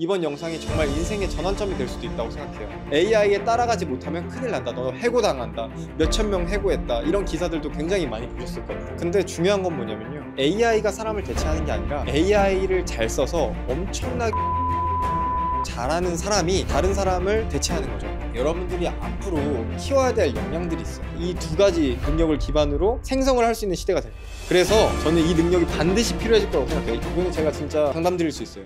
이번 영상이 정말 인생의 전환점이 될 수도 있다고 생각해요. AI에 따라가지 못하면 큰일 난다, 너 해고당한다, 몇천 명 해고했다, 이런 기사들도 굉장히 많이 보셨을 겁니다. 근데 중요한 건 뭐냐면요, AI가 사람을 대체하는 게 아니라 AI를 잘 써서 엄청나게 잘하는 사람이 다른 사람을 대체하는 거죠. 여러분들이 앞으로 키워야 될 역량들이 있어요. 이 두 가지 능력을 기반으로 생성을 할 수 있는 시대가 될 거예요. 그래서 저는 이 능력이 반드시 필요해질 거라고 생각해요. 이거는 제가 진짜 상담 드릴 수 있어요.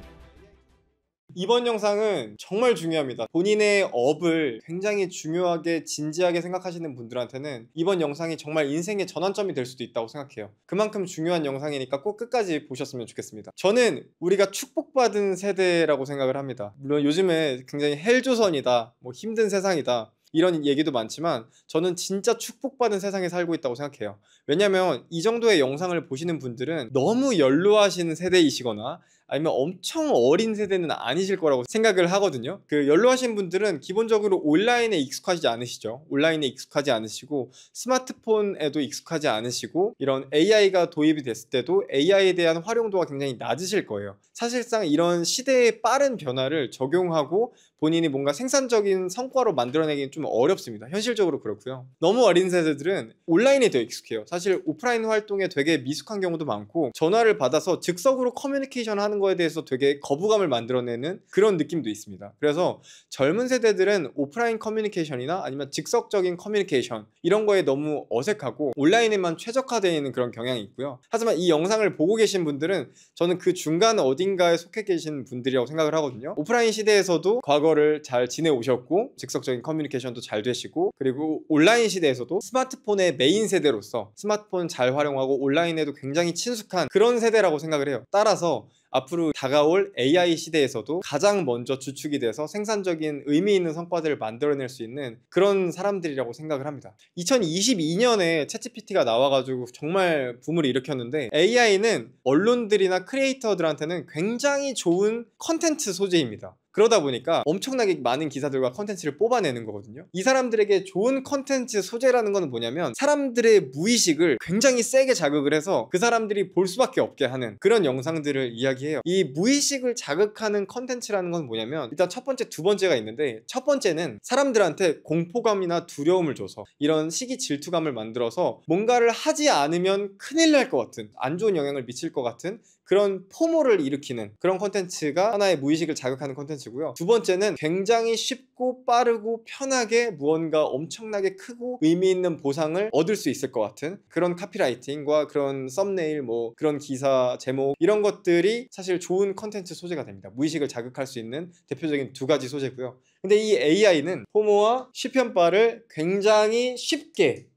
이번 영상은 정말 중요합니다. 본인의 업을 굉장히 중요하게 진지하게 생각하시는 분들한테는 이번 영상이 정말 인생의 전환점이 될 수도 있다고 생각해요. 그만큼 중요한 영상이니까 꼭 끝까지 보셨으면 좋겠습니다. 저는 우리가 축복받은 세대라고 생각을 합니다. 물론 요즘에 굉장히 헬조선이다, 힘든 세상이다, 이런 얘기도 많지만 저는 진짜 축복받은 세상에 살고 있다고 생각해요. 왜냐면 이 정도의 영상을 보시는 분들은 너무 연로하신 세대이시거나 아니면 엄청 어린 세대는 아니실 거라고 생각을 하거든요. 그 연로하신 분들은 기본적으로 온라인에 익숙하지 않으시죠. 온라인에 익숙하지 않으시고 스마트폰에도 익숙하지 않으시고 이런 AI가 도입이 됐을 때도 AI에 대한 활용도가 굉장히 낮으실 거예요. 사실상 이런 시대의 빠른 변화를 적용하고 본인이 뭔가 생산적인 성과로 만들어내기는 좀 어렵습니다. 현실적으로 그렇고요. 너무 어린 세대들은 온라인에 더 익숙해요. 사실 오프라인 활동에 되게 미숙한 경우도 많고 전화를 받아서 즉석으로 커뮤니케이션 하는 거에 대해서 되게 거부감을 만들어내는 그런 느낌도 있습니다. 그래서 젊은 세대들은 오프라인 커뮤니케이션이나 아니면 즉석적인 커뮤니케이션 이런 거에 너무 어색하고 온라인에만 최적화되어 있는 그런 경향이 있고요. 하지만 이 영상을 보고 계신 분들은 저는 그 중간 어딘가에 속해 계신 분들이라고 생각을 하거든요. 오프라인 시대에서도 과거를 잘 지내오셨고 즉석적인 커뮤니케이션도 잘 되시고, 그리고 온라인 시대에서도 스마트폰의 메인 세대로서 스마트폰 잘 활용하고 온라인에도 굉장히 친숙한 그런 세대라고 생각을 해요. 따라서 앞으로 다가올 AI 시대에서도 가장 먼저 주축이 돼서 생산적인 의미 있는 성과들을 만들어낼 수 있는 그런 사람들이라고 생각을 합니다. 2022년에 챗GPT가 나와가지고 정말 붐을 일으켰는데 AI는 언론들이나 크리에이터들한테는 굉장히 좋은 컨텐츠 소재입니다. 그러다 보니까 엄청나게 많은 기사들과 컨텐츠를 뽑아내는 거거든요. 이 사람들에게 좋은 컨텐츠 소재라는 건 뭐냐면 사람들의 무의식을 굉장히 세게 자극을 해서 그 사람들이 볼 수밖에 없게 하는 그런 영상들을 이야기해요. 이 무의식을 자극하는 컨텐츠라는 건 뭐냐면 일단 첫 번째, 두 번째가 있는데, 첫 번째는 사람들한테 공포감이나 두려움을 줘서 이런 시기 질투감을 만들어서 뭔가를 하지 않으면 큰일 날 것 같은, 안 좋은 영향을 미칠 것 같은 그런 포모를 일으키는 그런 컨텐츠가 하나의 무의식을 자극하는 컨텐츠고요. 두 번째는 굉장히 쉽고 빠르고 편하게 무언가 엄청나게 크고 의미 있는 보상을 얻을 수 있을 것 같은 그런 카피라이팅과 그런 썸네일, 그런 기사 제목, 이런 것들이 사실 좋은 컨텐츠 소재가 됩니다. 무의식을 자극할 수 있는 대표적인 두 가지 소재고요. 근데 이 AI는 포모와 시편바를 굉장히 쉽게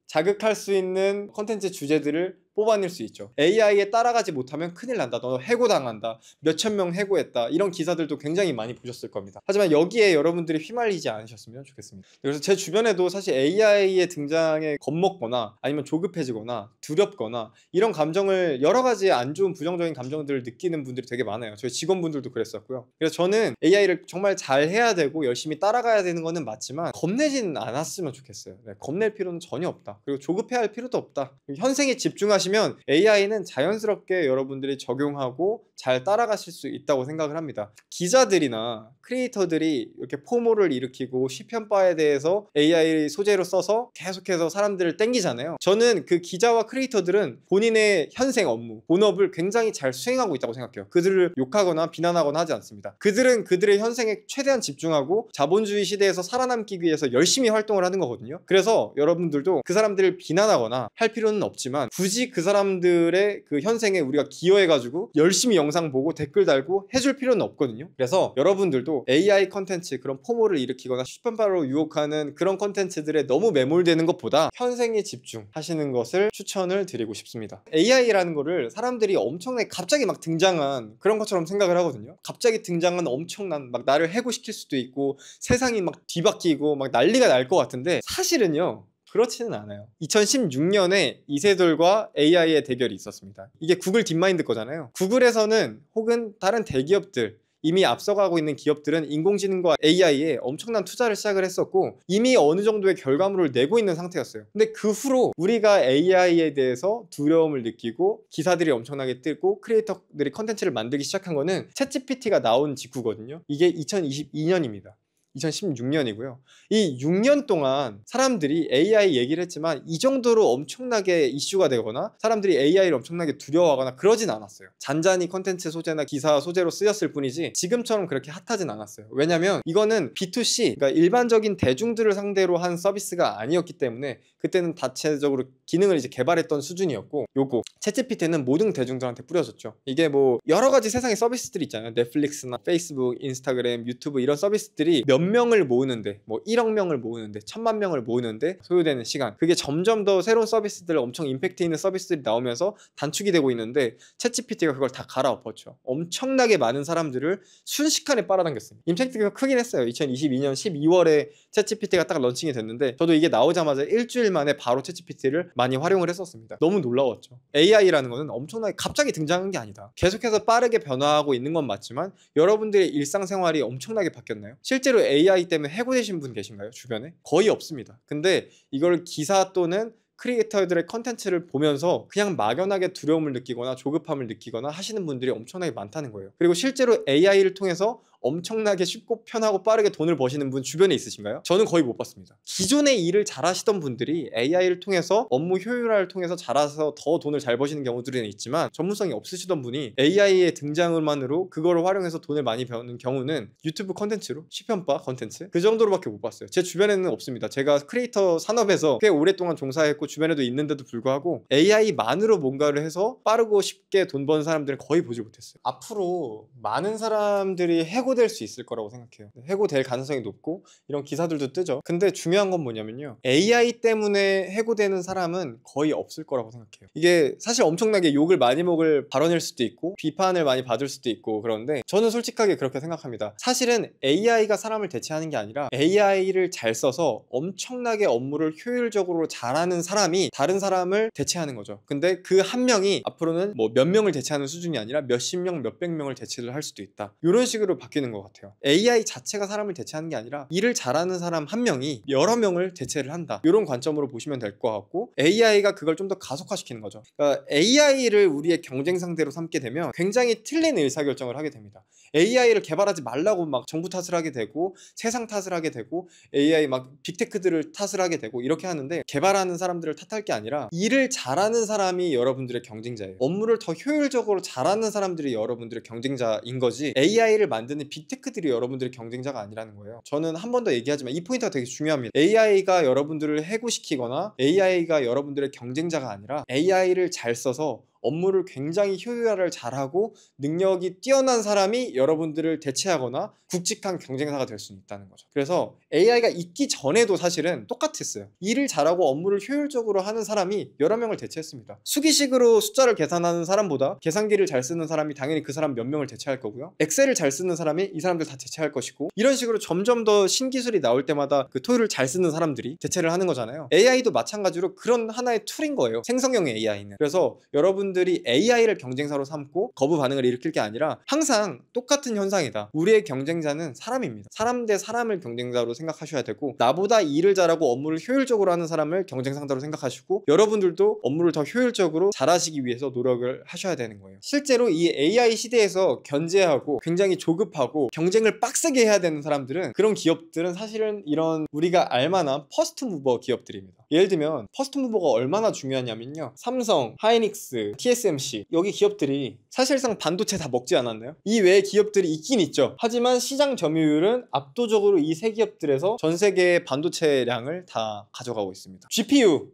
자극할 수 있는 컨텐츠 주제들을 뽑아낼 수 있죠. AI에 따라가지 못하면 큰일 난다, 너 해고당한다, 몇천 명 해고했다, 이런 기사들도 굉장히 많이 보셨을 겁니다. 하지만 여기에 여러분들이 휘말리지 않으셨으면 좋겠습니다. 그래서 제 주변에도 사실 AI의 등장에 겁먹거나 아니면 조급해지거나 두렵거나 이런 감정을, 여러 가지 안 좋은 부정적인 감정들을 느끼는 분들이 되게 많아요. 저희 직원분들도 그랬었고요. 그래서 저는 AI를 정말 잘 해야 되고 열심히 따라가야 되는 거는 맞지만 겁내지는 않았으면 좋겠어요. 겁낼 필요는 전혀 없다. 그리고 조급해할 필요도 없다. 현생에 집중하시면 AI는 자연스럽게 여러분들이 적용하고 잘 따라가실 수 있다고 생각을 합니다. 기자들이나 크리에이터들이 이렇게 포모를 일으키고 시편바에 대해서 AI 소재로 써서 계속해서 사람들을 땡기잖아요. 저는 그 기자와 크리에이터들은 본인의 현생 업무, 본업을 굉장히 잘 수행하고 있다고 생각해요. 그들을 욕하거나 비난하거나 하지 않습니다. 그들은 그들의 현생에 최대한 집중하고 자본주의 시대에서 살아남기 위해서 열심히 활동을 하는 거거든요. 그래서 여러분들도 그 사람들을 비난하거나 할 필요는 없지만 굳이 그 사람들의 그 현생에 우리가 기여해가지고 열심히 영상 보고 댓글 달고 해줄 필요는 없거든요. 그래서 여러분들도 AI 컨텐츠, 그런 포모를 일으키거나 시편바로 유혹하는 그런 컨텐츠들에 너무 매몰되는 것보다 현생에 집중하시는 것을 추천을 드리고 싶습니다. AI라는 거를 사람들이 엄청나게 갑자기 막 등장한 그런 것처럼 생각을 하거든요. 갑자기 등장한 엄청난, 막 나를 해고시킬 수도 있고 세상이 막 뒤바뀌고 막 난리가 날 것 같은데 사실은요, 그렇지는 않아요. 2016년에 이세돌과 AI의 대결이 있었습니다. 이게 구글 딥마인드 거잖아요. 구글에서는 혹은 다른 대기업들, 이미 앞서가고 있는 기업들은 인공지능과 AI에 엄청난 투자를 시작을 했었고 이미 어느 정도의 결과물을 내고 있는 상태였어요. 근데 그 후로 우리가 AI에 대해서 두려움을 느끼고 기사들이 엄청나게 뜨고 크리에이터들이 컨텐츠를 만들기 시작한 거는 챗GPT가 나온 직후거든요. 이게 2022년입니다. 2016년이고요. 이 6년 동안 사람들이 AI 얘기를 했지만 이 정도로 엄청나게 이슈가 되거나 사람들이 AI를 엄청나게 두려워하거나 그러진 않았어요. 잔잔히 컨텐츠 소재나 기사 소재로 쓰였을 뿐이지 지금처럼 그렇게 핫하진 않았어요. 왜냐면 이거는 B2C, 그러니까 일반적인 대중들을 상대로 한 서비스가 아니었기 때문에 그때는 자체적으로 기능을 이제 개발했던 수준이었고, 요거 챗GPT는 모든 대중들한테 뿌려졌죠. 이게 뭐 여러 가지 세상의 서비스들이 있잖아요. 넷플릭스나 페이스북, 인스타그램, 유튜브 이런 서비스들이 몇 명을 모으는데, 뭐 1억 명을 모으는데, 1000만 명을 모으는데 소요되는 시간, 그게 점점 더 새로운 서비스들, 엄청 임팩트 있는 서비스들이 나오면서 단축이 되고 있는데 챗GPT가 그걸 다 갈아엎었죠. 엄청나게 많은 사람들을 순식간에 빨아당겼습니다. 임팩트가 크긴 했어요. 2022년 12월에 챗GPT가 딱 런칭이 됐는데 저도 이게 나오자마자 일주일 만에 바로 챗GPT를 많이 활용을 했었습니다. 너무 놀라웠죠. AI라는 거는 엄청나게 갑자기 등장한 게 아니다. 계속해서 빠르게 변화하고 있는 건 맞지만 여러분들의 일상생활이 엄청나게 바뀌었나요? 실제로 AI 때문에 해고되신 분 계신가요? 주변에? 거의 없습니다. 근데 이걸 기사 또는 크리에이터들의 컨텐츠를 보면서 그냥 막연하게 두려움을 느끼거나 조급함을 느끼거나 하시는 분들이 엄청나게 많다는 거예요. 그리고 실제로 AI를 통해서 엄청나게 쉽고 편하고 빠르게 돈을 버시는 분 주변에 있으신가요? 저는 거의 못 봤습니다. 기존의 일을 잘 하시던 분들이 AI를 통해서 업무 효율화를 통해서 잘해서 더 돈을 잘 버시는 경우들은 있지만 전문성이 없으시던 분이 AI의 등장만으로 그거를 활용해서 돈을 많이 버는 경우는 유튜브 컨텐츠로, 시편바 컨텐츠 그 정도로밖에 못 봤어요. 제 주변에는 없습니다. 제가 크리에이터 산업에서 꽤 오랫동안 종사했고 주변에도 있는데도 불구하고 AI만으로 뭔가를 해서 빠르고 쉽게 돈 버는 사람들은 거의 보지 못했어요. 앞으로 많은 사람들이 해고될 수 있을 거라고 생각해요. 해고될 가능성이 높고 이런 기사들도 뜨죠. 근데 중요한 건 뭐냐면요, AI 때문에 해고되는 사람은 거의 없을 거라고 생각해요. 이게 사실 엄청나게 욕을 많이 먹을 발언일 수도 있고 비판을 많이 받을 수도 있고, 그런데 저는 솔직하게 그렇게 생각합니다. 사실은 AI가 사람을 대체하는 게 아니라 AI를 잘 써서 엄청나게 업무를 효율적으로 잘하는 사람이 다른 사람을 대체하는 거죠. 근데 그 한 명이 앞으로는 뭐 몇 명을 대체하는 수준이 아니라 몇십 명, 몇백 명을 대체를 할 수도 있다. 이런 식으로 바뀌는 것 같아요. AI 자체가 사람을 대체하는 게 아니라 일을 잘하는 사람 한 명이 여러 명을 대체를 한다. 이런 관점으로 보시면 될 것 같고, AI가 그걸 좀 더 가속화시키는 거죠. 그러니까 AI를 우리의 경쟁 상대로 삼게 되면 굉장히 틀린 의사결정을 하게 됩니다. AI를 개발하지 말라고 막 정부 탓을 하게 되고 세상 탓을 하게 되고 AI 막 빅테크들을 탓을 하게 되고 이렇게 하는데, 개발하는 사람들을 탓할 게 아니라 일을 잘하는 사람이 여러분들의 경쟁자예요. 업무를 더 효율적으로 잘하는 사람들이 여러분들의 경쟁자인 거지 AI를 만드는 빅테크들이 여러분들의 경쟁자가 아니라는 거예요. 저는 한 번 더 얘기하지만 이 포인트가 되게 중요합니다. AI가 여러분들을 해고시키거나 AI가 여러분들의 경쟁자가 아니라 AI를 잘 써서 업무를 굉장히 효율화를 잘하고 능력이 뛰어난 사람이 여러분들을 대체하거나 굵직한 경쟁사가 될 수 있다는 거죠. 그래서 AI가 있기 전에도 사실은 똑같았어요. 일을 잘하고 업무를 효율적으로 하는 사람이 여러 명을 대체했습니다. 수기식으로 숫자를 계산하는 사람보다 계산기를 잘 쓰는 사람이 당연히 그 사람 몇 명을 대체할 거고요. 엑셀을 잘 쓰는 사람이 이 사람들 다 대체할 것이고, 이런 식으로 점점 더 신기술이 나올 때마다 그 토요를 잘 쓰는 사람들이 대체를 하는 거잖아요. AI도 마찬가지로 그런 하나의 툴인 거예요. 생성형 AI는. 그래서 여러분들이 AI를 경쟁사로 삼고 거부 반응을 일으킬 게 아니라 항상 똑같은 현상이다. 우리의 경쟁자는 사람입니다. 사람 대 사람을 경쟁자로 생각하셔야 되고, 나보다 일을 잘하고 업무를 효율적으로 하는 사람을 경쟁 상대로 생각하시고, 여러분들도 업무를 더 효율적으로 잘하시기 위해서 노력을 하셔야 되는 거예요. 실제로 이 AI 시대에서 견제하고 굉장히 조급하고 경쟁을 빡세게 해야 되는 사람들은, 그런 기업들은 사실은 이런 우리가 알만한 퍼스트 무버 기업들입니다. 예를 들면 퍼스트 무버가 얼마나 중요하냐면요, 삼성, 하이닉스, TSMC 여기 기업들이 사실상 반도체 다 먹지 않았나요? 이 외에 기업들이 있긴 있죠. 하지만 시장 점유율은 압도적으로 이 세 기업들에서 전 세계의 반도체량을 다 가져가고 있습니다. GPU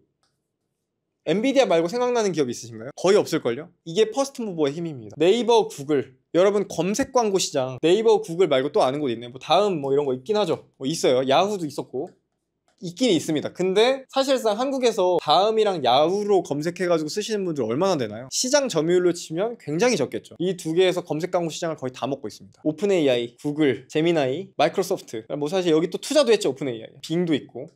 엔비디아 말고 생각나는 기업 있으신가요? 거의 없을걸요? 이게 퍼스트 무버의 힘입니다. 네이버, 구글, 여러분 검색 광고 시장 네이버, 구글 말고 또 아는 곳 있네요. 뭐 다음 뭐 이런 거 있긴 하죠. 뭐 있어요. 야후도 있었고 있긴 있습니다. 근데 사실상 한국에서 다음이랑 야후로 검색해가지고 쓰시는 분들 얼마나 되나요? 시장 점유율로 치면 굉장히 적겠죠. 이 두 개에서 검색 광고 시장을 거의 다 먹고 있습니다. 오픈 AI, 구글, 제미나이, 마이크로소프트, 뭐 사실 여기 또 투자도 했죠. 오픈 AI, 빙도 있고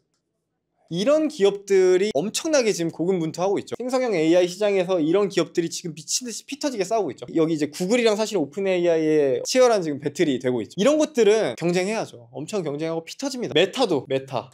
이런 기업들이 엄청나게 지금 고군분투하고 있죠. 생성형 AI 시장에서 이런 기업들이 지금 미친듯이 피터지게 싸우고 있죠. 여기 이제 구글이랑 사실 오픈 AI의 치열한 지금 배틀이 되고 있죠. 이런 것들은 경쟁해야죠. 엄청 경쟁하고 피터집니다. 메타도 메타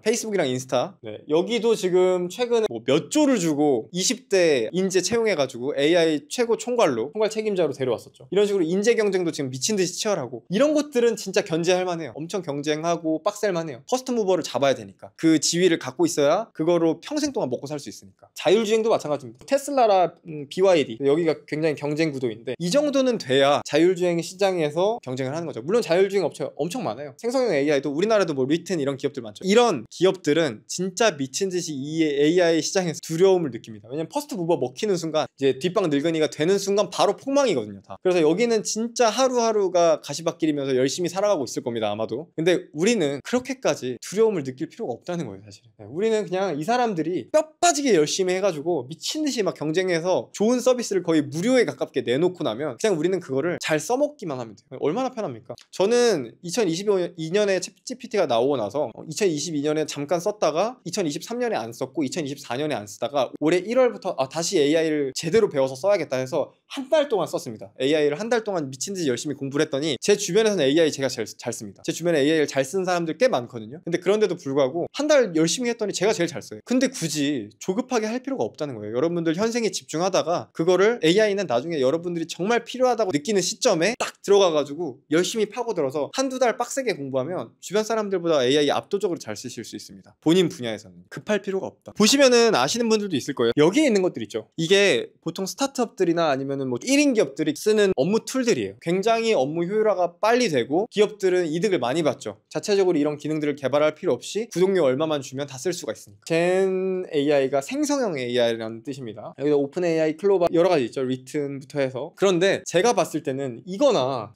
페이스북이랑 인스타, 네, 여기도 지금 최근에 뭐 몇 조를 주고 20대 인재 채용해가지고 AI 최고 총괄 책임자로 데려왔었죠. 이런 식으로 인재 경쟁도 지금 미친듯이 치열하고, 이런 것들은 진짜 견제할 만해요. 엄청 경쟁하고 빡셀 만해요. 퍼스트 무버를 잡아야 되니까, 그 지위를 갖고 있어야 그거로 평생 동안 먹고 살 수 있으니까. 자율주행도 마찬가지입니다. 테슬라라 BYD, 여기가 굉장히 경쟁 구도인데 이 정도는 돼야 자율주행 시장에서 경쟁을 하는 거죠. 물론 자율주행 업체 엄청 많아요. 생성형 AI도 우리나라도 뭐 리튼 이런 기업들 많죠. 이런 기업들은 진짜 미친듯이 이 AI 시장에서 두려움을 느낍니다. 왜냐면 퍼스트 무버 먹히는 순간, 이제 뒷방 늙은이가 되는 순간 바로 폭망이거든요, 다. 그래서 여기는 진짜 하루하루가 가시밭길이면서 열심히 살아가고 있을 겁니다, 아마도. 근데 우리는 그렇게까지 두려움을 느낄 필요가 없다는 거예요, 사실은. 네, 우리는 그냥 이 사람들이 뼈 빠지게 열심히 해가지고 미친듯이 막 경쟁해서 좋은 서비스를 거의 무료에 가깝게 내놓고 나면 그냥 우리는 그거를 잘 써먹기만 하면 돼요. 얼마나 편합니까? 저는 2022년에 챗GPT가 나오고 나서 2022년에 잠깐 썼다가 2023년에 안 썼고 2024년에 안 쓰다가 올해 1월부터 다시 AI를 제대로 배워서 써야겠다 해서 한 달 동안 썼습니다. AI를 한 달 동안 미친듯이 열심히 공부를 했더니 제 주변에서는 AI 제가 잘 씁니다. 제 주변에 AI를 잘 쓰는 사람들 꽤 많거든요. 근데 그런데도 불구하고 한 달 열심히 했더니 제가 제일 잘 써요. 근데 굳이 조급하게 할 필요가 없다는 거예요. 여러분들 현생에 집중하다가 그거를 AI는 나중에 여러분들이 정말 필요하다고 느끼는 시점에 딱 들어가가지고 열심히 파고들어서 한두 달 빡세게 공부하면 주변 사람들보다 AI 압도적으로 잘 쓰실 수 있습니다. 본인 분야에서는 급할 필요가 없다. 보시면은 아시는 분들도 있을 거예요. 여기에 있는 것들 있죠. 이게 보통 스타트업들이나 아니면은 뭐 1인 기업들이 쓰는 업무 툴들이에요. 굉장히 업무 효율화가 빨리 되고 기업들은 이득을 많이 봤죠. 자체적으로 이런 기능들을 개발할 필요 없이 구독료 얼마만 주면 다 쓸 수가 있으니까. 젠 AI가 생성형 AI라는 뜻입니다. 여기다 오픈 AI, 클로바 여러 가지 있죠. 리튼부터 해서. 그런데 제가 봤을 때는 이거나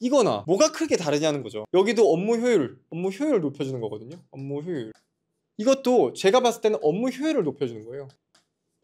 뭐가 크게 다르냐는 거죠. 여기도 업무 효율을 높여주는 거거든요. 업무 효율. 이것도 제가 봤을 때는 업무 효율을 높여주는 거예요.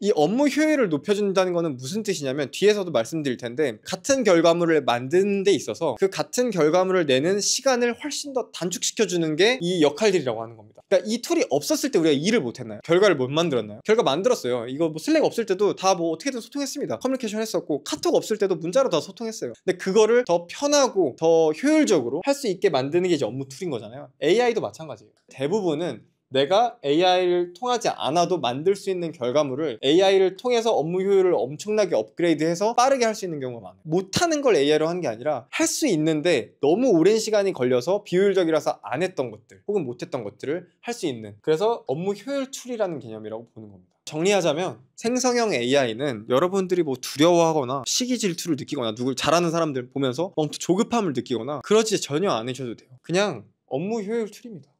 이 업무 효율을 높여준다는 거는 무슨 뜻이냐면, 뒤에서도 말씀드릴 텐데, 같은 결과물을 만드는 데 있어서 그 같은 결과물을 내는 시간을 훨씬 더 단축시켜주는 게 이 역할들이라고 하는 겁니다. 그러니까 이 툴이 없었을 때 우리가 일을 못했나요? 결과를 못 만들었나요? 결과 만들었어요. 이거 뭐 슬랙 없을 때도 다 뭐 어떻게든 소통했습니다. 커뮤니케이션 했었고, 카톡 없을 때도 문자로 다 소통했어요. 근데 그거를 더 편하고 더 효율적으로 할 수 있게 만드는 게 이제 업무 툴인 거잖아요. AI도 마찬가지예요. 대부분은 내가 AI를 통하지 않아도 만들 수 있는 결과물을 AI를 통해서 업무 효율을 엄청나게 업그레이드해서 빠르게 할 수 있는 경우가 많아요. 못하는 걸 AI로 한 게 아니라 할 수 있는데 너무 오랜 시간이 걸려서 비효율적이라서 안 했던 것들 혹은 못했던 것들을 할 수 있는, 그래서 업무 효율 툴이라는 개념이라고 보는 겁니다. 정리하자면 생성형 AI는 여러분들이 뭐 두려워하거나 시기 질투를 느끼거나 누굴 잘하는 사람들 보면서 조급함을 느끼거나 그러지 전혀 않으셔도 돼요. 그냥 업무 효율 툴입니다.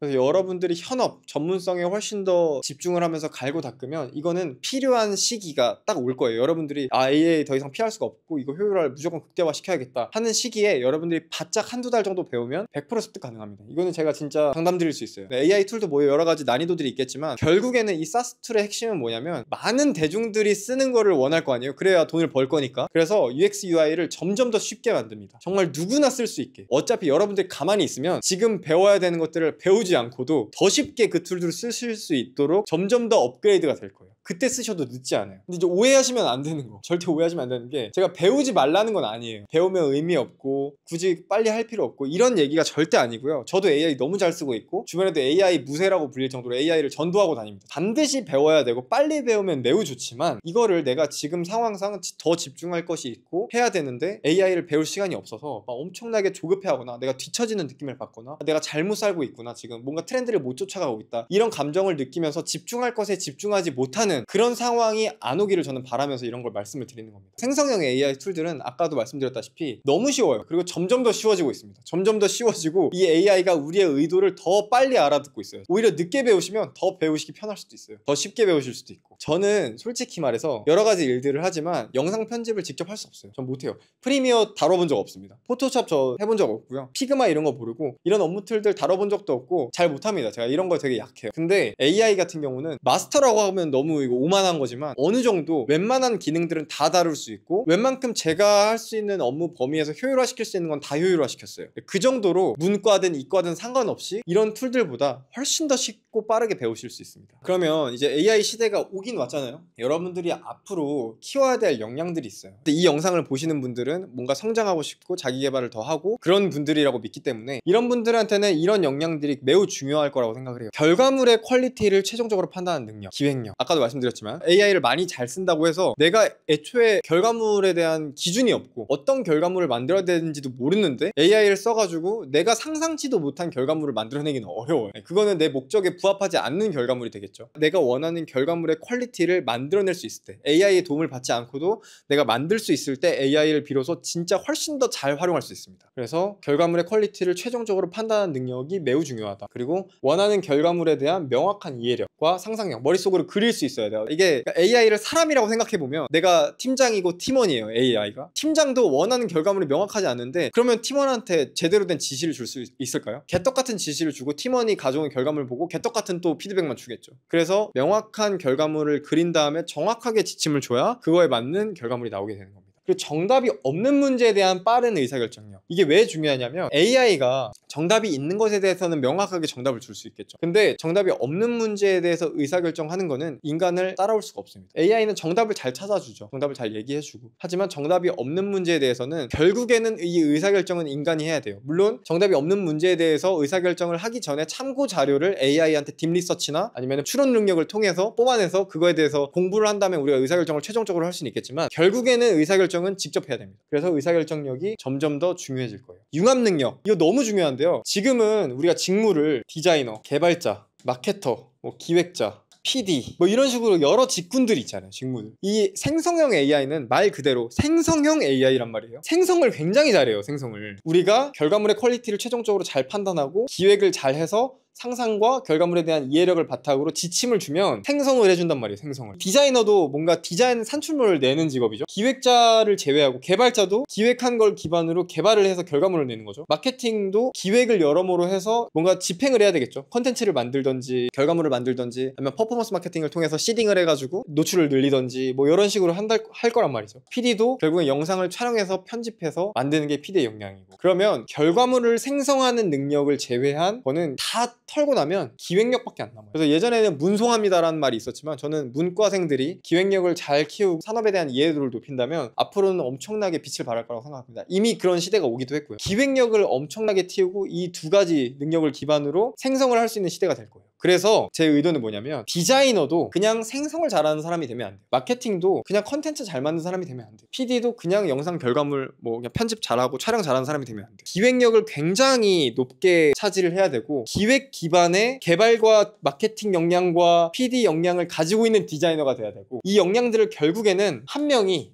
그래서 여러분들이 현업, 전문성에 훨씬 더 집중을 하면서 갈고 닦으면 이거는 필요한 시기가 딱 올 거예요. 여러분들이 AI 더 이상 피할 수가 없고 이거 효율화를 무조건 극대화 시켜야겠다 하는 시기에 여러분들이 바짝 한두 달 정도 배우면 100% 습득 가능합니다. 이거는 제가 진짜 장담 드릴 수 있어요. AI 툴도 뭐 여러 가지 난이도들이 있겠지만 결국에는 이 SaaS 툴의 핵심은 뭐냐면 많은 대중들이 쓰는 거를 원할 거 아니에요. 그래야 돈을 벌 거니까. 그래서 UX, UI를 점점 더 쉽게 만듭니다. 정말 누구나 쓸 수 있게. 어차피 여러분들이 가만히 있으면 지금 배워야 되는 것들을 배우지 않고도 더 쉽게 그 툴들을 쓰실 수 있도록 점점 더 업그레이드가 될 거예요. 그때 쓰셔도 늦지 않아요. 근데 이제 오해하시면 안 되는 거, 절대 오해하시면 안 되는 게, 제가 배우지 말라는 건 아니에요. 배우면 의미 없고 굳이 빨리 할 필요 없고 이런 얘기가 절대 아니고요. 저도 AI 너무 잘 쓰고 있고 주변에도 AI 무세라고 불릴 정도로 AI를 전도하고 다닙니다. 반드시 배워야 되고 빨리 배우면 매우 좋지만, 이거를 내가 지금 상황상 더 집중할 것이 있고 해야 되는데 AI를 배울 시간이 없어서 막 엄청나게 조급해하거나 내가 뒤처지는 느낌을 받거나 내가 잘못 살고 있구나, 지금 뭔가 트렌드를 못 쫓아가고 있다, 이런 감정을 느끼면서 집중할 것에 집중하지 못하는 그런 상황이 안 오기를 저는 바라면서 이런 걸 말씀을 드리는 겁니다. 생성형 AI 툴들은 아까도 말씀드렸다시피 너무 쉬워요. 그리고 점점 더 쉬워지고 있습니다. 점점 더 쉬워지고 이 AI가 우리의 의도를 더 빨리 알아듣고 있어요. 오히려 늦게 배우시면 더 배우시기 편할 수도 있어요. 더 쉽게 배우실 수도 있고. 저는 솔직히 말해서 여러 가지 일들을 하지만 영상 편집을 직접 할 수 없어요. 전 못해요. 프리미어 다뤄본 적 없습니다. 포토샵 저 해본 적 없고요. 피그마 이런 거 모르고 이런 업무 툴들 다뤄본 적도 없고 잘 못합니다. 제가 이런 거 되게 약해요. 근데 AI 같은 경우는 마스터라고 하면 너무 너무 이거 오만한 거지만 어느 정도 웬만한 기능들은 다 다룰 수 있고 웬만큼 제가 할 수 있는 업무 범위에서 효율화시킬 수 있는 건 다 효율화시켰어요. 그 정도로 문과든 이과든 상관없이 이런 툴들보다 훨씬 더 쉽고 빠르게 배우실 수 있습니다. 그러면 이제 AI 시대가 오긴 왔잖아요. 여러분들이 앞으로 키워야 될 역량들이 있어요. 근데 이 영상을 보시는 분들은 뭔가 성장하고 싶고 자기 개발을 더 하고 그런 분들이라고 믿기 때문에 이런 분들한테는 이런 역량들이 매우 중요할 거라고 생각을 해요. 결과물의 퀄리티를 최종적으로 판단하는 능력, 기획력. 아까도 말씀드렸지만 AI를 많이 잘 쓴다고 해서 내가 애초에 결과물에 대한 기준이 없고 어떤 결과물을 만들어야 되는지도 모르는데 AI를 써가지고 내가 상상치도 못한 결과물을 만들어내기는 어려워요. 그거는 내 목적에 부합하지 않는 결과물이 되겠죠. 내가 원하는 결과물의 퀄리티를 만들어낼 수 있을 때 AI의 도움을 받지 않고도 내가 만들 수 있을 때 AI를 비로소 진짜 훨씬 더 잘 활용할 수 있습니다. 그래서 결과물의 퀄리티를 최종적으로 판단하는 능력이 매우 중요하다. 그리고 원하는 결과물에 대한 명확한 이해력과 상상력, 머릿속으로 그릴 수 있어야 돼요. 이게 AI를 사람이라고 생각해보면 내가 팀장이고 팀원이에요. AI가 팀장도 원하는 결과물이 명확하지 않는데 그러면 팀원한테 제대로 된 지시를 줄 수 있을까요? 개떡같은 지시를 주고 팀원이 가져온 결과물을 보고 개떡같은 또 피드백만 주겠죠. 그래서 명확한 결과물을 그린 다음에 정확하게 지침을 줘야 그거에 맞는 결과물이 나오게 되는 겁니다. 그리고 정답이 없는 문제에 대한 빠른 의사결정력. 이게 왜 중요하냐면 AI가 정답이 있는 것에 대해서는 명확하게 정답을 줄 수 있겠죠. 근데 정답이 없는 문제에 대해서 의사결정하는 거는 인간을 따라올 수가 없습니다. AI는 정답을 잘 찾아주죠. 정답을 잘 얘기해주고. 하지만 정답이 없는 문제에 대해서는 결국에는 이 의사결정은 인간이 해야 돼요. 물론 정답이 없는 문제에 대해서 의사결정을 하기 전에 참고 자료를 AI한테 딥리서치나 아니면 추론 능력을 통해서 뽑아내서 그거에 대해서 공부를 한 다음에 우리가 의사결정을 최종적으로 할 수는 있겠지만 결국에는 의사결정은 직접 해야 됩니다. 그래서 의사결정력이 점점 더 중요해질 거예요. 융합 능력. 이거 너무 중요한데요. 지금은 우리가 직무를 디자이너, 개발자, 마케터, 기획자, PD 이런 식으로 여러 직군들이 있잖아요. 직무들. 이 생성형 AI는 말 그대로 생성형 AI란 말이에요. 생성을 굉장히 잘해요. 생성을. 우리가 결과물의 퀄리티를 최종적으로 잘 판단하고 기획을 잘 해서 상상과 결과물에 대한 이해력을 바탕으로 지침을 주면 생성을 해준단 말이에요. 생성을. 디자이너도 뭔가 디자인 산출물을 내는 직업이죠. 기획자를 제외하고 개발자도 기획한 걸 기반으로 개발을 해서 결과물을 내는 거죠. 마케팅도 기획을 여러모로 해서 뭔가 집행을 해야 되겠죠. 컨텐츠를 만들던지 결과물을 만들던지 아니면 퍼포먼스 마케팅을 통해서 시딩을 해가지고 노출을 늘리던지 이런 식으로 할 거란 말이죠. PD도 결국엔 영상을 촬영해서 편집해서 만드는 게 PD의 역량이고 그러면 결과물을 생성하는 능력을 제외한 거는 다 털고 나면 기획력밖에 안 남아요. 그래서 예전에는 문송합니다라는 말이 있었지만 저는 문과생들이 기획력을 잘 키우고 산업에 대한 이해도를 높인다면 앞으로는 엄청나게 빛을 발할 거라고 생각합니다. 이미 그런 시대가 오기도 했고요. 기획력을 엄청나게 틔우고 이 두 가지 능력을 기반으로 생성을 할 수 있는 시대가 될 거예요. 그래서 제 의도는 뭐냐면 디자이너도 그냥 생성을 잘하는 사람이 되면 안 돼요. 마케팅도 그냥 컨텐츠 잘 만든 사람이 되면 안 돼요. PD도 그냥 영상 결과물 그냥 편집 잘하고 촬영 잘하는 사람이 되면 안 돼요. 기획력을 굉장히 높게 차지를 해야 되고 기획 기반의 개발과 마케팅 역량과 PD 역량을 가지고 있는 디자이너가 돼야 되고 이 역량들을 결국에는 한 명이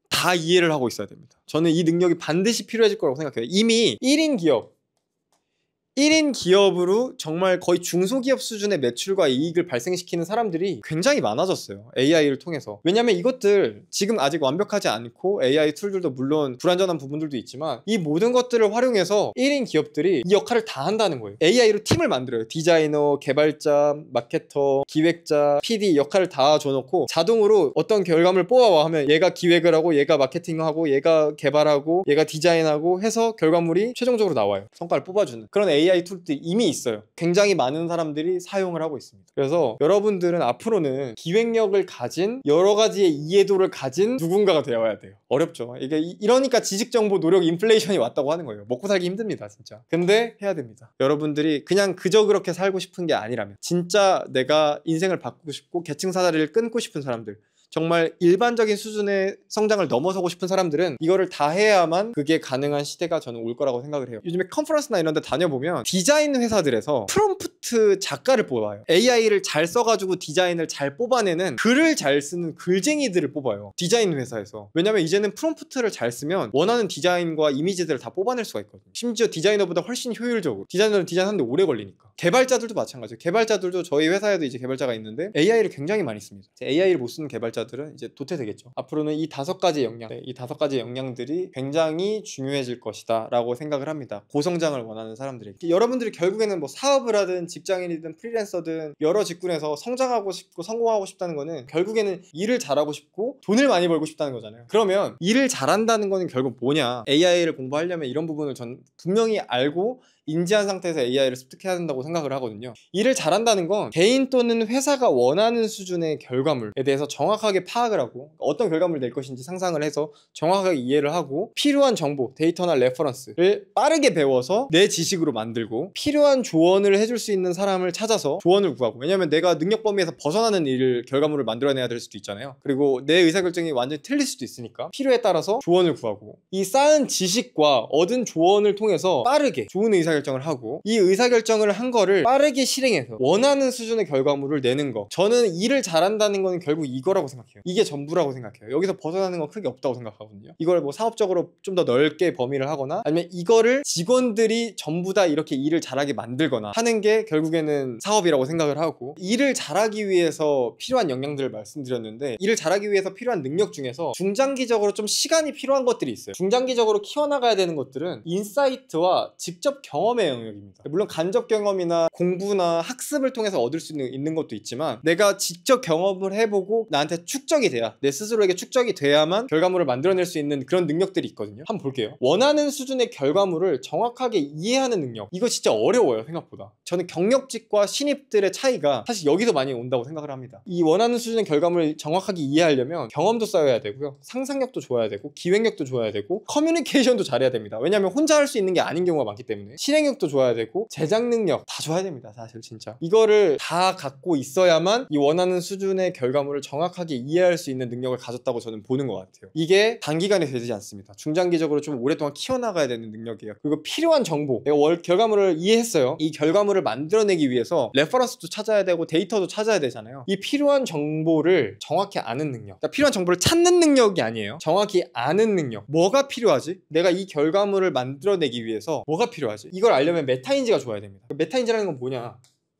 다 이해를 하고 있어야 됩니다. 저는 이 능력이 반드시 필요해질 거라고 생각해요. 이미 1인 기업으로 정말 거의 중소기업 수준의 매출과 이익을 발생시키는 사람들이 굉장히 많아졌어요. AI를 통해서. 왜냐면 이것들 지금 아직 완벽하지 않고 AI 툴들도 물론 불완전한 부분들도 있지만 이 모든 것들을 활용해서 1인 기업들이 이 역할을 다 한다는 거예요. AI로 팀을 만들어요. 디자이너, 개발자, 마케터, 기획자, PD 역할을 다 줘놓고 자동으로 어떤 결과물을 뽑아와 하면 얘가 기획을 하고 얘가 마케팅하고 얘가 개발하고 얘가 디자인하고 해서 결과물이 최종적으로 나와요. 성과를 뽑아주는 그런 AI 툴들이 이미 있어요. 굉장히 많은 사람들이 사용을 하고 있습니다. 그래서 여러분들은 앞으로는 기획력을 가진 여러 가지의 이해도를 가진 누군가가 되어야 돼요. 어렵죠. 이게 이러니까 지식정보 노력 인플레이션이 왔다고 하는 거예요. 먹고 살기 힘듭니다. 진짜. 근데 해야 됩니다. 여러분들이 그냥 그저 그렇게 살고 싶은 게 아니라면 진짜 내가 인생을 바꾸고 싶고 계층 사다리를 끊고 싶은 사람들 정말 일반적인 수준의 성장을 넘어서고 싶은 사람들은 이거를 다 해야만 그게 가능한 시대가 저는 올 거라고 생각을 해요. 요즘에 컨퍼런스나 이런 데 다녀보면 디자인 회사들에서 프롬프트 작가를 뽑아요. AI를 잘 써가지고 디자인을 잘 뽑아내는 글을 잘 쓰는 글쟁이들을 뽑아요. 디자인 회사에서. 왜냐면 이제는 프롬프트를 잘 쓰면 원하는 디자인과 이미지들을 다 뽑아낼 수가 있거든요. 심지어 디자이너보다 훨씬 효율적으로. 디자이너는 디자인하는데 오래 걸리니까. 개발자들도 마찬가지예요. 개발자들도 저희 회사에도 이제 개발자가 있는데 AI를 굉장히 많이 씁니다. AI를 못 쓰는 개발자들은 이제 도태되겠죠. 앞으로는 이 5가지 역량, 이 5가지 역량들이 굉장히 중요해질 것이다 라고 생각을 합니다. 고성장을 원하는 사람들에게. 여러분들이 결국에는 뭐 사업을 하든 직장인이든 프리랜서든 여러 직군에서 성장하고 싶고 성공하고 싶다는 거는 결국에는 일을 잘하고 싶고 돈을 많이 벌고 싶다는 거잖아요. 그러면 일을 잘한다는 거는 결국 뭐냐? AI를 공부하려면 이런 부분을 전 분명히 알고 인지한 상태에서 AI를 습득해야 된다고 생각을 하거든요. 일을 잘한다는 건 개인 또는 회사가 원하는 수준의 결과물에 대해서 정확하게 파악을 하고 어떤 결과물을 낼 것인지 상상을 해서 정확하게 이해를 하고 필요한 정보, 데이터나 레퍼런스를 빠르게 배워서 내 지식으로 만들고 필요한 조언을 해줄 수 있는 사람을 찾아서 조언을 구하고, 왜냐면 내가 능력 범위에서 벗어나는 결과물을 만들어내야 될 수도 있잖아요. 그리고 내 의사결정이 완전히 틀릴 수도 있으니까 필요에 따라서 조언을 구하고, 이 쌓은 지식과 얻은 조언을 통해서 빠르게 좋은 의사결정을 하고, 이 의사결정을 한 거를 빠르게 실행해서 원하는 수준의 결과물을 내는 거, 저는 일을 잘한다는 거는 결국 이거라고 생각해요. 이게 전부라고 생각해요. 여기서 벗어나는 건 크게 없다고 생각하거든요. 이걸 뭐 사업적으로 좀 더 넓게 범위를 하거나 아니면 이거를 직원들이 전부 다 이렇게 일을 잘하게 만들거나 하는 게 결국에는 사업이라고 생각을 하고, 일을 잘하기 위해서 필요한 역량들을 말씀드렸는데, 일을 잘하기 위해서 필요한 능력 중에서 중장기적으로 좀 시간이 필요한 것들이 있어요. 중장기적으로 키워나가야 되는 것들은 인사이트와 직접 경험의 영역입니다. 물론 간접 경험이나 공부나 학습을 통해서 얻을 수 있는 것도 있지만, 내가 직접 경험을 해보고 나한테 축적이 돼야, 내 스스로에게 축적이 돼야만 결과물을 만들어낼 수 있는 그런 능력들이 있거든요. 한번 볼게요. 원하는 수준의 결과물을 정확하게 이해하는 능력, 이거 진짜 어려워요. 생각보다. 저는 경력직과 신입들의 차이가 사실 여기서 많이 온다고 생각을 합니다. 이 원하는 수준의 결과물을 정확하게 이해하려면 경험도 쌓여야 되고요, 상상력도 좋아야 되고, 기획력도 좋아야 되고, 커뮤니케이션도 잘해야 됩니다. 왜냐면 혼자 할 수 있는 게 아닌 경우가 많기 때문에. 실행력도 좋아야 되고, 제작 능력 다 좋아야 됩니다. 사실 진짜 이거를 다 갖고 있어야만 이 원하는 수준의 결과물을 정확하게 이해할 수 있는 능력을 가졌다고 저는 보는 것 같아요. 이게 단기간에 되지 않습니다. 중장기적으로 좀 오랫동안 키워나가야 되는 능력이에요. 그리고 필요한 정보, 내가 결과물을 이해했어요. 이 결과물을 만들어내기 위해서 레퍼런스도 찾아야 되고 데이터도 찾아야 되잖아요. 이 필요한 정보를 정확히 아는 능력, 그러니까 필요한 정보를 찾는 능력이 아니에요. 정확히 아는 능력. 뭐가 필요하지? 내가 이 결과물을 만들어내기 위해서 뭐가 필요하지? 이걸 알려면 메타인지가 좋아야 됩니다. 메타인지라는 건 뭐냐?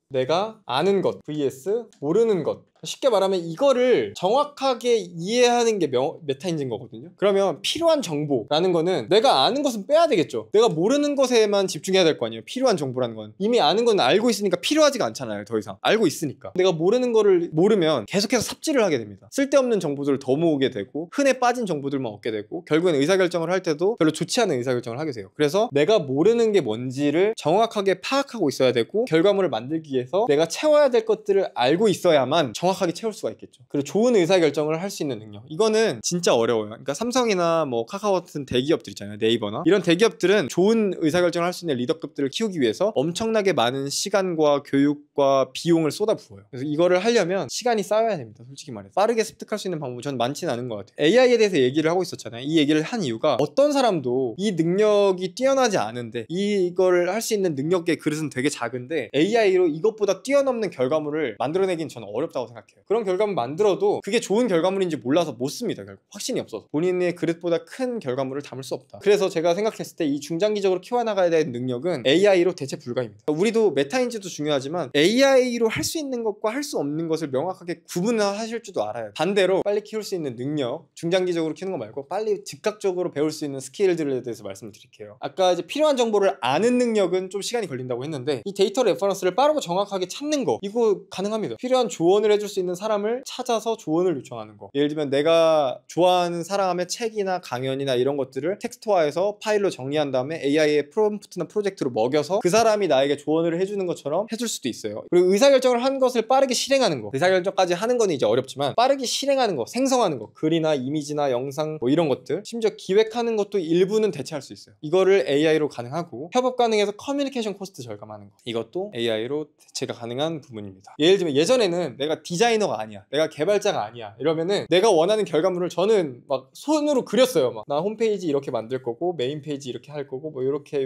내가 아는 것 vs 모르는 것. 쉽게 말하면 이거를 정확하게 이해하는 게 메타인지인 거거든요. 그러면 필요한 정보라는 거는 내가 아는 것은 빼야 되겠죠. 내가 모르는 것에만 집중해야 될 거 아니에요. 필요한 정보라는 건 이미 아는 건 알고 있으니까 필요하지가 않잖아요. 더 이상 알고 있으니까. 내가 모르는 거를 모르면 계속해서 삽질을 하게 됩니다. 쓸데없는 정보들을 더 모으게 되고, 흔해 빠진 정보들만 얻게 되고, 결국엔 의사결정을 할 때도 별로 좋지 않은 의사결정을 하게 돼요. 그래서 내가 모르는 게 뭔지를 정확하게 파악하고 있어야 되고, 결과물을 만들기 위해서 내가 채워야 될 것들을 알고 있어야만 정확하게 채울 수가 있겠죠. 그리고 좋은 의사결정을 할 수 있는 능력, 이거는 진짜 어려워요. 그러니까 삼성이나 뭐 카카오 같은 대기업들 있잖아요. 네이버나 이런 대기업들은 좋은 의사결정을 할 수 있는 리더급들을 키우기 위해서 엄청나게 많은 시간과 교육과 비용을 쏟아부어요. 그래서 이거를 하려면 시간이 쌓여야 됩니다. 솔직히 말해서 빠르게 습득할 수 있는 방법은 전 많지는 않은 것 같아요. AI에 대해서 얘기를 하고 있었잖아요. 이 얘기를 한 이유가, 어떤 사람도 이 능력이 뛰어나지 않은데, 이걸 할 수 있는 능력의 그릇은 되게 작은데 AI로 이것보다 뛰어넘는 결과물을 만들어내기는 저는 어렵다고 생각해요. 그런 결과물 만들어도 그게 좋은 결과물인지 몰라서 못 씁니다. 결국 확신이 없어서. 본인의 그릇보다 큰 결과물을 담을 수 없다. 그래서 제가 생각했을 때 이 중장기적으로 키워나가야 되는 능력은 AI로 대체 불가입니다. 우리도 메타인지도 중요하지만 AI로 할 수 있는 것과 할 수 없는 것을 명확하게 구분하실 줄도 알아요. 반대로 빨리 키울 수 있는 능력, 중장기적으로 키우는 거 말고 빨리 즉각적으로 배울 수 있는 스킬들에 대해서 말씀을 드릴게요. 아까 이제 필요한 정보를 아는 능력은 좀 시간이 걸린다고 했는데, 이 데이터 레퍼런스를 빠르고 정확하게 찾는 거, 이거 가능합니다. 필요한 조언을 해줄 수 있는 사람을 찾아서 조언을 요청하는 거. 예를 들면 내가 좋아하는 사람의 책이나 강연이나 이런 것들을 텍스트화해서 파일로 정리한 다음에 AI의 프롬프트나 프로젝트로 먹여서 그 사람이 나에게 조언을 해주는 것처럼 해줄 수도 있어요. 그리고 의사결정을 한 것을 빠르게 실행하는 거, 의사결정까지 하는 건 이제 어렵지만 빠르게 실행하는 거, 생성하는 거, 글이나 이미지나 영상 뭐 이런 것들, 심지어 기획하는 것도 일부는 대체할 수 있어요. 이거를 AI로 가능하고, 협업 가능해서 커뮤니케이션 코스트 절감하는 거, 이것도 AI로 대체가 가능한 부분입니다. 예를 들면 예전에는 내가 디자이너가 아니야, 내가 개발자가 아니야 이러면은 내가 원하는 결과물을 저는 막 손으로 그렸어요. 막 나 홈페이지 이렇게 만들 거고, 메인 페이지 이렇게 할 거고, 뭐 이렇게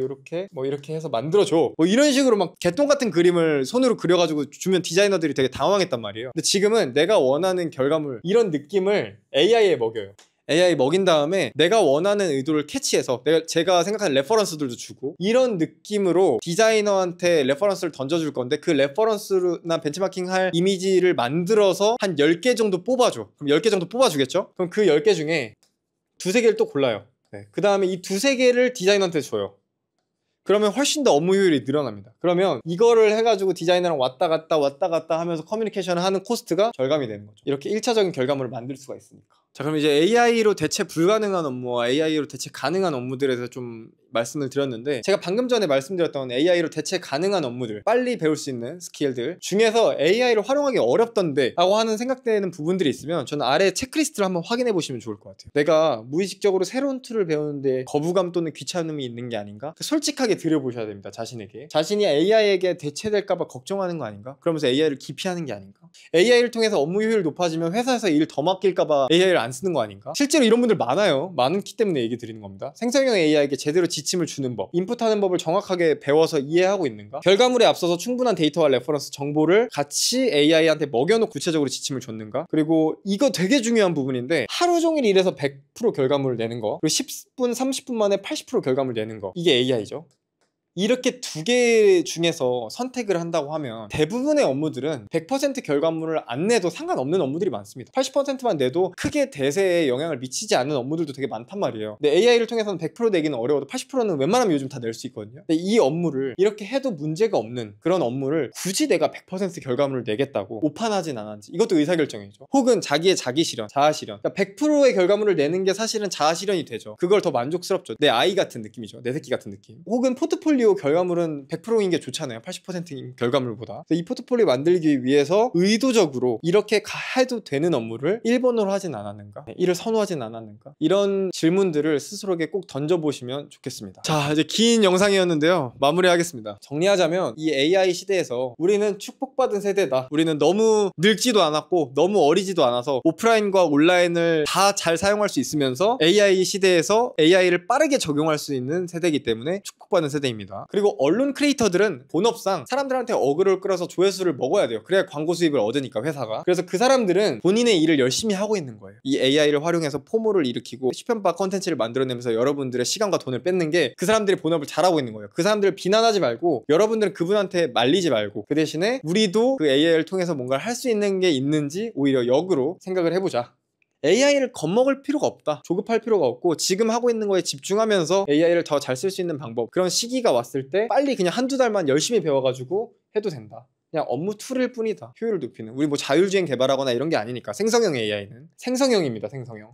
뭐 이렇게 해서 만들어줘, 뭐 이런 식으로 막 개똥 같은 그림을 손으로 그려가지고 주면 디자이너들이 되게 당황했단 말이에요. 근데 지금은 내가 원하는 결과물, 이런 느낌을 AI에 먹여요. AI 먹인 다음에 내가 원하는 의도를 캐치해서 제가 생각하는 레퍼런스들도 주고 이런 느낌으로 디자이너한테 레퍼런스를 던져줄 건데 그 레퍼런스나 벤치마킹 할 이미지를 만들어서 한 10개 정도 뽑아줘. 그럼 10개 정도 뽑아주겠죠? 그럼 그 10개 중에 두세 개를 또 골라요. 네. 그 다음에 이 두세 개를 디자이너한테 줘요. 그러면 훨씬 더 업무 효율이 늘어납니다. 그러면 이거를 해가지고 디자이너랑 왔다 갔다 하면서 커뮤니케이션을 하는 코스트가 절감이 되는 거죠. 이렇게 1차적인 결과물을 만들 수가 있으니까. 자, 그럼 이제 AI로 대체 불가능한 업무와 AI로 대체 가능한 업무들에 대해서 좀 말씀을 드렸는데, 제가 방금 전에 말씀드렸던 AI로 대체 가능한 업무들, 빨리 배울 수 있는 스킬들 중에서 AI를 활용하기 어렵던데 라고 하는 생각되는 부분들이 있으면 저는 아래 체크리스트를 한번 확인해 보시면 좋을 것 같아요. 내가 무의식적으로 새로운 툴을 배우는데 거부감 또는 귀찮음이 있는 게 아닌가? 솔직하게 들여보셔야 됩니다. 자신에게. 자신이 AI에게 대체될까봐 걱정하는 거 아닌가? 그러면서 AI를 기피하는 게 아닌가? AI를 통해서 업무 효율이 높아지면 회사에서 일 더 맡길까봐 AI를 안 쓰는 거 아닌가? 실제로 이런 분들 많아요. 많기 때문에 얘기 드리는 겁니다. 생성형 AI에게 제대로 지침을 주는 법, 인풋하는 법을 정확하게 배워서 이해하고 있는가? 결과물에 앞서서 충분한 데이터와 레퍼런스 정보를 같이 AI한테 먹여놓고 구체적으로 지침을 줬는가? 그리고 이거 되게 중요한 부분인데, 하루 종일 일해서 100% 결과물을 내는 거, 그리고 10분, 30분 만에 80% 결과물 내는 거, 이게 AI죠. 이렇게 두 개 중에서 선택을 한다고 하면 대부분의 업무들은 100% 결과물을 안 내도 상관없는 업무들이 많습니다. 80%만 내도 크게 대세에 영향을 미치지 않는 업무들도 되게 많단 말이에요. 근데 AI를 통해서는 100% 내기는 어려워도 80%는 웬만하면 요즘 다 낼 수 있거든요. 근데 이 업무를 이렇게 해도 문제가 없는 그런 업무를 굳이 내가 100% 결과물을 내겠다고 오판하진 않았지. 이것도 의사결정이죠. 혹은 자기의 자기 실현, 자아 실현. 그러니까 100%의 결과물을 내는 게 사실은 자아 실현이 되죠. 그걸 더 만족스럽죠. 내 아이 같은 느낌이죠. 내 새끼 같은 느낌. 혹은 포트폴리오 결과물은 100%인 게 좋잖아요. 80%인 결과물보다. 이 포트폴리오 만들기 위해서 의도적으로 이렇게 해도 되는 업무를 1번으로 하진 않았는가? 이를 선호하진 않았는가? 이런 질문들을 스스로에게 꼭 던져보시면 좋겠습니다. 자, 이제 긴 영상이었는데요. 마무리하겠습니다. 정리하자면 이 AI 시대에서 우리는 축복받은 세대다. 우리는 너무 늙지도 않았고 너무 어리지도 않아서 오프라인과 온라인을 다 잘 사용할 수 있으면서 AI 시대에서 AI를 빠르게 적용할 수 있는 세대이기 때문에 축복받은 세대입니다. 그리고 언론 크리에이터들은 본업상 사람들한테 어그를 끌어서 조회수를 먹어야 돼요. 그래야 광고 수익을 얻으니까 회사가. 그래서 그 사람들은 본인의 일을 열심히 하고 있는 거예요. 이 AI를 활용해서 포모를 일으키고 시편파 컨텐츠를 만들어내면서 여러분들의 시간과 돈을 뺏는 게 그 사람들이 본업을 잘하고 있는 거예요. 그 사람들을 비난하지 말고 여러분들은 그분한테 말리지 말고 그 대신에 우리도 그 AI를 통해서 뭔가를 할 수 있는 게 있는지 오히려 역으로 생각을 해보자. AI를 겁먹을 필요가 없다. 조급할 필요가 없고 지금 하고 있는 거에 집중하면서 AI를 더 잘 쓸 수 있는 방법, 그런 시기가 왔을 때 빨리 그냥 한두 달만 열심히 배워가지고 해도 된다. 그냥 업무 툴일 뿐이다. 효율을 높이는. 우리 뭐 자율주행 개발하거나 이런 게 아니니까. 생성형 AI는 생성형입니다. 생성형.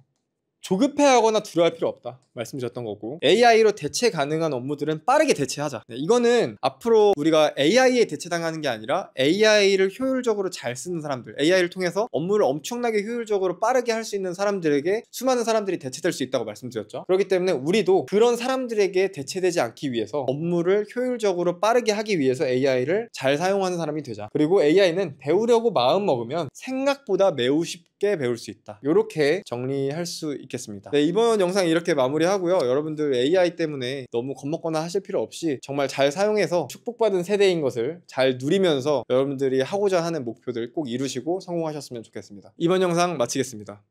조급해하거나 두려워할 필요 없다 말씀드렸던 거고, AI로 대체 가능한 업무들은 빠르게 대체하자. 네, 이거는 앞으로 우리가 AI에 대체당하는 게 아니라 AI를 효율적으로 잘 쓰는 사람들, AI를 통해서 업무를 엄청나게 효율적으로 빠르게 할 수 있는 사람들에게 수많은 사람들이 대체될 수 있다고 말씀드렸죠. 그렇기 때문에 우리도 그런 사람들에게 대체되지 않기 위해서 업무를 효율적으로 빠르게 하기 위해서 AI를 잘 사용하는 사람이 되자. 그리고 AI는 배우려고 마음 먹으면 생각보다 매우 쉽게 배울 수 있다. 이렇게 정리할 수 있겠습니다. 네, 이번 영상 이렇게 마무리하고요. 여러분들 AI 때문에 너무 겁먹거나 하실 필요 없이 정말 잘 사용해서 축복받은 세대인 것을 잘 누리면서 여러분들이 하고자 하는 목표들 꼭 이루시고 성공하셨으면 좋겠습니다. 이번 영상 마치겠습니다.